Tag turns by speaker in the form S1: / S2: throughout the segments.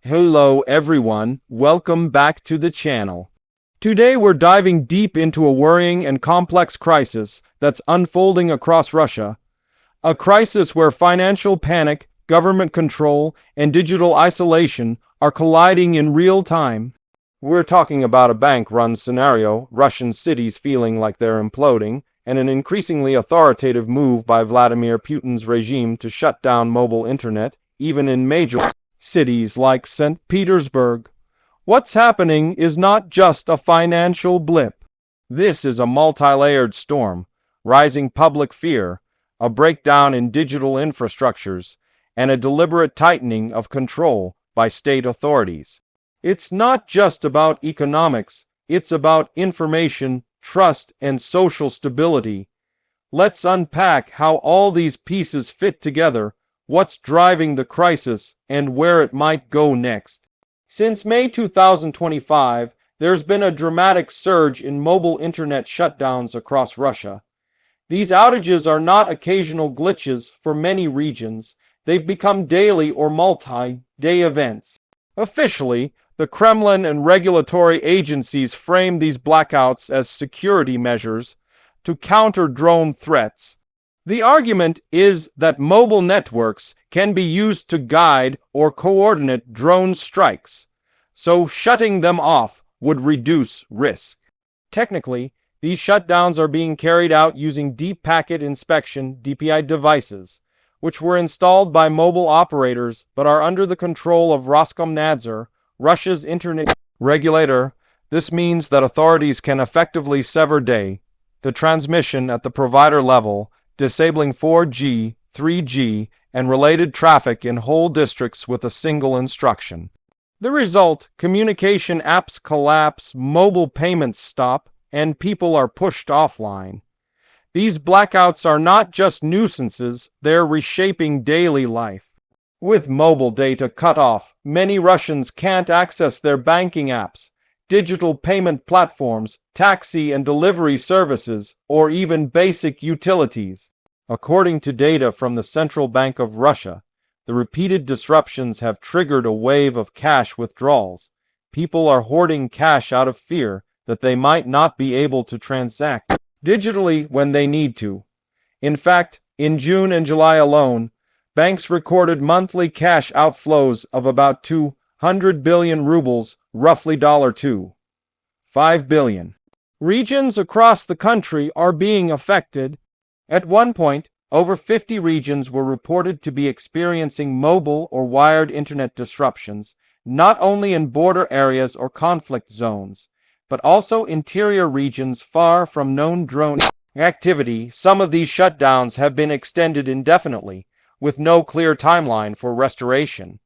S1: Hello everyone, welcome back to the channel. Today we're diving deep into a worrying and complex crisis that's unfolding across Russia. A crisis where financial panic, government control, and digital isolation are colliding in real time. We're talking about a bank-run scenario, Russian cities feeling like they're imploding, and an increasingly authoritative move by Vladimir Putin's regime to shut down mobile internet, even in major cities like St. Petersburg. What's happening is not just a financial blip. This is a multi-layered storm, rising public fear, a breakdown in digital infrastructures, and a deliberate tightening of control by state authorities. It's not just about economics, it's about information, trust, and social stability. Let's unpack how all these pieces fit together, what's driving the crisis, and where it might go next. Since May 2025, there's been a dramatic surge in mobile internet shutdowns across Russia. These outages are not occasional glitches for many regions. They've become daily or multi-day events. Officially, the Kremlin and regulatory agencies frame these blackouts as security measures to counter drone threats. The argument is that mobile networks can be used to guide or coordinate drone strikes, so shutting them off would reduce risk. Technically, these shutdowns are being carried out using Deep Packet Inspection (DPI) devices, which were installed by mobile operators but are under the control of Roskomnadzor, Russia's internet regulator. This means that authorities can effectively sever the transmission at the provider level, disabling 4G, 3G, and related traffic in whole districts with a single instruction. The result, communication apps collapse, mobile payments stop, and people are pushed offline. These blackouts are not just nuisances, they're reshaping daily life. With mobile data cut off, many Russians can't access their banking apps, digital payment platforms, taxi and delivery services, or even basic utilities. According to data from the Central Bank of Russia, the repeated disruptions have triggered a wave of cash withdrawals. People are hoarding cash out of fear that they might not be able to transact digitally when they need to. In fact, in June and July alone, banks recorded monthly cash outflows of about 200 billion rubles, roughly $5 billion. Regions across the country are being affected. At one point, over 50 regions were reported to be experiencing mobile or wired internet disruptions, not only in border areas or conflict zones, but also interior regions far from known drone activity. Some of these shutdowns have been extended indefinitely, with no clear timeline for restoration.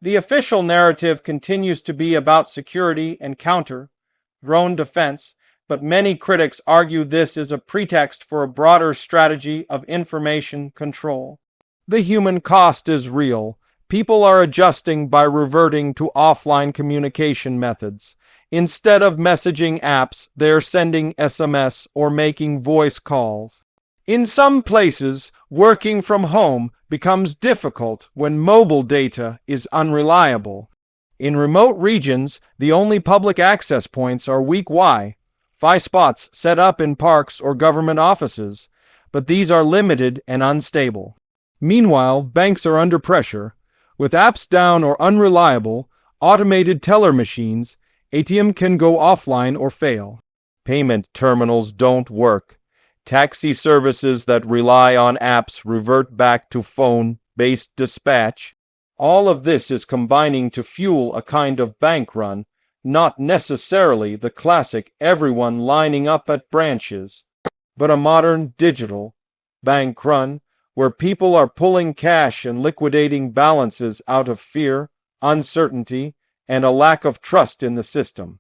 S1: The official narrative continues to be about security and counter-drone defense, but many critics argue this is a pretext for a broader strategy of information control. The human cost is real. People are adjusting by reverting to offline communication methods. Instead of messaging apps, they're sending SMS or making voice calls. In some places, working from home becomes difficult when mobile data is unreliable. In remote regions, the only public access points are weak Wi-Fi spots set up in parks or government offices, but these are limited and unstable. Meanwhile, banks are under pressure. With apps down or unreliable, automated teller machines, ATM can go offline or fail. Payment terminals don't work. Taxi services that rely on apps revert back to phone-based dispatch. All of this is combining to fuel a kind of bank run, not necessarily the classic everyone lining up at branches, but a modern digital bank run where people are pulling cash and liquidating balances out of fear, uncertainty, and a lack of trust in the system.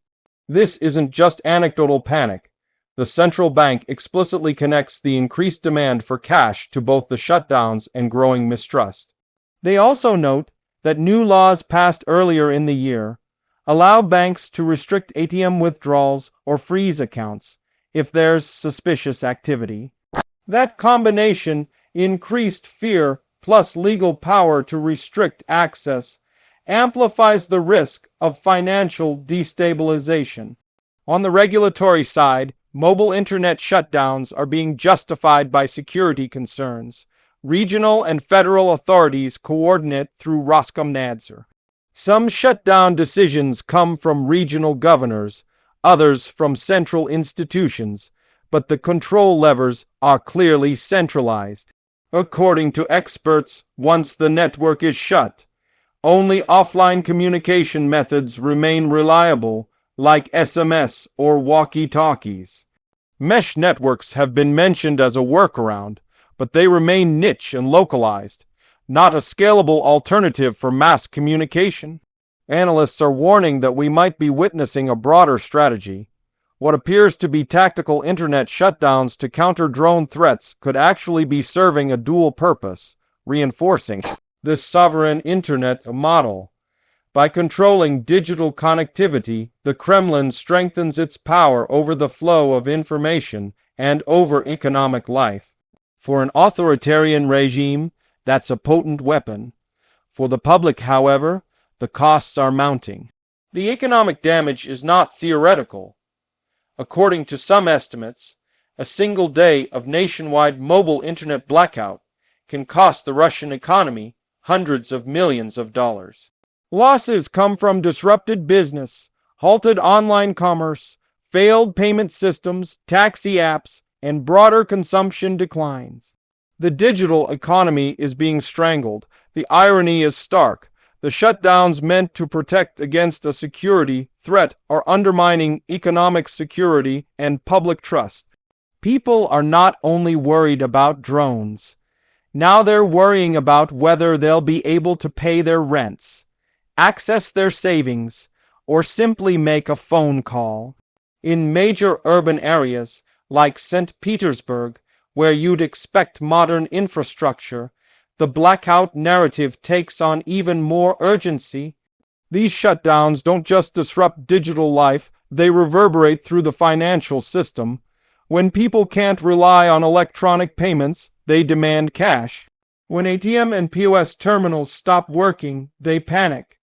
S1: This isn't just anecdotal panic. The central bank explicitly connects the increased demand for cash to both the shutdowns and growing mistrust. They also note that new laws passed earlier in the year allow banks to restrict ATM withdrawals or freeze accounts if there's suspicious activity. That combination, increased fear plus legal power to restrict access, amplifies the risk of financial destabilization. On the regulatory side, mobile internet shutdowns are being justified by security concerns. Regional and federal authorities coordinate through Roskomnadzor. Some shutdown decisions come from regional governors, others from central institutions, but the control levers are clearly centralized. According to experts, once the network is shut, only offline communication methods remain reliable, like SMS or walkie-talkies. Mesh networks have been mentioned as a workaround, but they remain niche and localized, not a scalable alternative for mass communication. Analysts are warning that we might be witnessing a broader strategy. What appears to be tactical internet shutdowns to counter drone threats could actually be serving a dual purpose, reinforcing this sovereign internet model. By controlling digital connectivity, the Kremlin strengthens its power over the flow of information and over economic life. For an authoritarian regime, that's a potent weapon. For the public, however, the costs are mounting. The economic damage is not theoretical. According to some estimates, a single day of nationwide mobile internet blackout can cost the Russian economy hundreds of millions of dollars. Losses come from disrupted business, halted online commerce, failed payment systems, taxi apps, and broader consumption declines. The digital economy is being strangled. The irony is stark. The shutdowns meant to protect against a security threat are undermining economic security and public trust. People are not only worried about drones. Now they're worrying about whether they'll be able to pay their rents, access their savings, or simply make a phone call. In major urban areas like St. Petersburg, where you'd expect modern infrastructure, the blackout narrative takes on even more urgency. These shutdowns don't just disrupt digital life, they reverberate through the financial system. When people can't rely on electronic payments, they demand cash. When ATM and POS terminals stop working, they panic.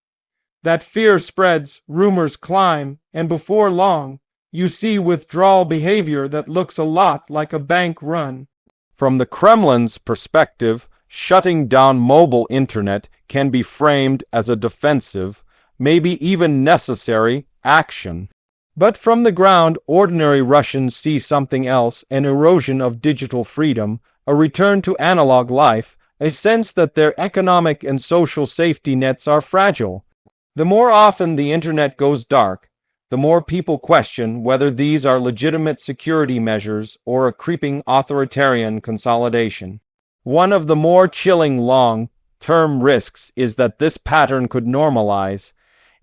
S1: That fear spreads, rumors climb, and before long, you see withdrawal behavior that looks a lot like a bank run. From the Kremlin's perspective, shutting down mobile internet can be framed as a defensive, maybe even necessary, action. But from the ground, ordinary Russians see something else: an erosion of digital freedom, a return to analog life, a sense that their economic and social safety nets are fragile. The more often the internet goes dark, the more people question whether these are legitimate security measures or a creeping authoritarian consolidation. One of the more chilling long-term risks is that this pattern could normalize.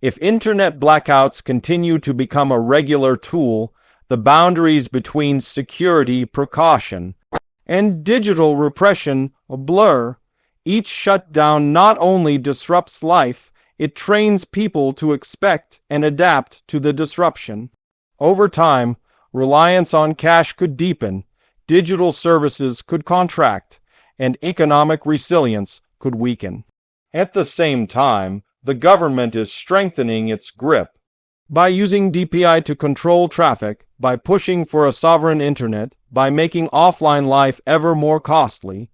S1: If internet blackouts continue to become a regular tool, the boundaries between security precaution and digital repression blur. Each shutdown not only disrupts life, it trains people to expect and adapt to the disruption. Over time, reliance on cash could deepen, digital services could contract, and economic resilience could weaken. At the same time, the government is strengthening its grip. By using DPI to control traffic, by pushing for a sovereign internet, by making offline life ever more costly,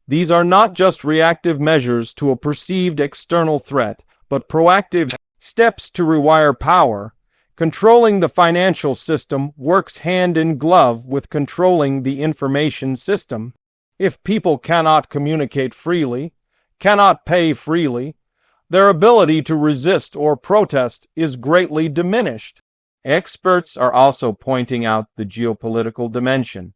S1: these are not just reactive measures to a perceived external threat, but proactive steps to rewire power. Controlling the financial system works hand in glove with controlling the information system. If people cannot communicate freely, cannot pay freely, their ability to resist or protest is greatly diminished. Experts are also pointing out the geopolitical dimension.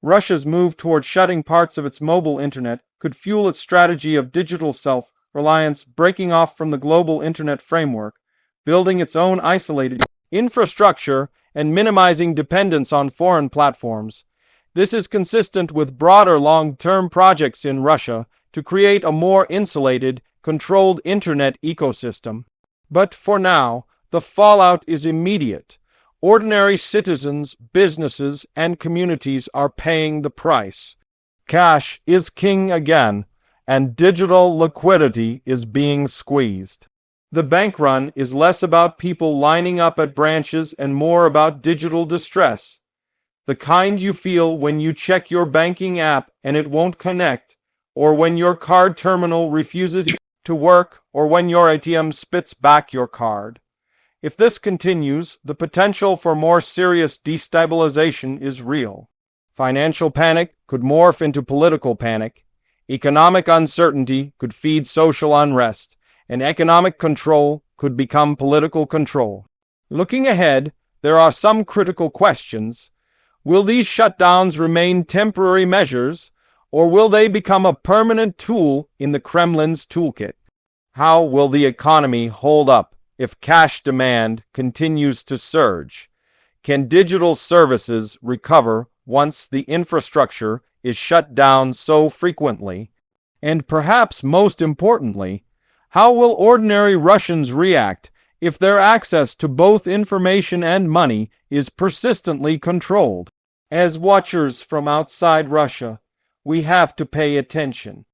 S1: Russia's move toward shutting parts of its mobile internet could fuel its strategy of digital self-reliance, breaking off from the global internet framework, building its own isolated infrastructure, and minimizing dependence on foreign platforms. This is consistent with broader long-term projects in Russia to create a more insulated, controlled internet ecosystem. But for now, the fallout is immediate. Ordinary citizens, businesses, and communities are paying the price. Cash is king again, and digital liquidity is being squeezed. The bank run is less about people lining up at branches and more about digital distress. The kind you feel when you check your banking app and it won't connect, or when your card terminal refuses to work, or when your ATM spits back your card. If this continues, the potential for more serious destabilization is real. Financial panic could morph into political panic. Economic uncertainty could feed social unrest, and economic control could become political control. Looking ahead, there are some critical questions. Will these shutdowns remain temporary measures, or will they become a permanent tool in the Kremlin's toolkit? How will the economy hold up if cash demand continues to surge? Can digital services recover once the infrastructure is shut down so frequently? And perhaps most importantly, how will ordinary Russians react if their access to both information and money is persistently controlled? As watchers from outside Russia, we have to pay attention.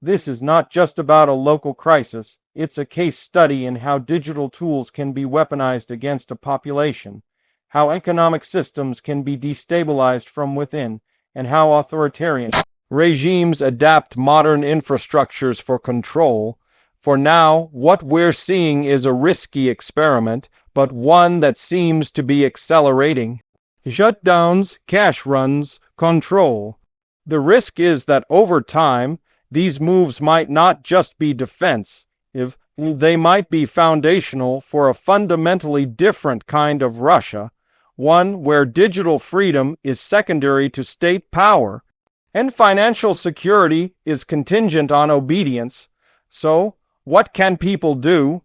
S1: This is not just about a local crisis, it's a case study in how digital tools can be weaponized against a population, how economic systems can be destabilized from within, and how authoritarian regimes adapt modern infrastructures for control. For now, what we're seeing is a risky experiment, but one that seems to be accelerating. Shutdowns, cash runs, control. The risk is that over time, these moves might not just be defensive, they might be foundational for a fundamentally different kind of Russia, one where digital freedom is secondary to state power, and financial security is contingent on obedience. So, what can people do?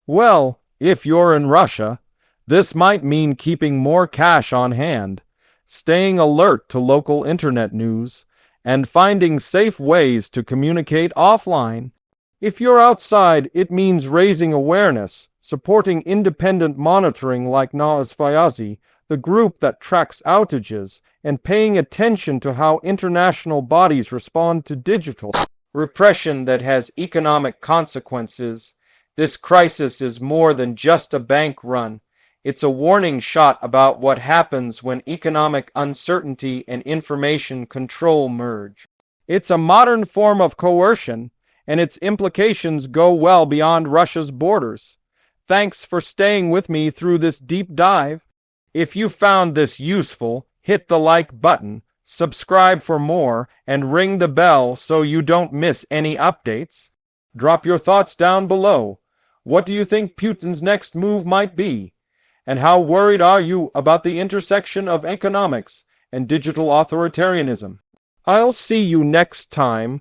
S1: Well, if you're in Russia, this might mean keeping more cash on hand, staying alert to local internet news, and finding safe ways to communicate offline. If you're outside, it means raising awareness, supporting independent monitoring like NASVYAZI, the group that tracks outages, and paying attention to how international bodies respond to digital repression that has economic consequences. This crisis is more than just a bank run. It's a warning shot about what happens when economic uncertainty and information control merge. It's a modern form of coercion, and its implications go well beyond Russia's borders. Thanks for staying with me through this deep dive. If you found this useful, hit the like button, subscribe for more, and ring the bell so you don't miss any updates. Drop your thoughts down below. What do you think Putin's next move might be? And how worried are you about the intersection of economics and digital authoritarianism? I'll see you next time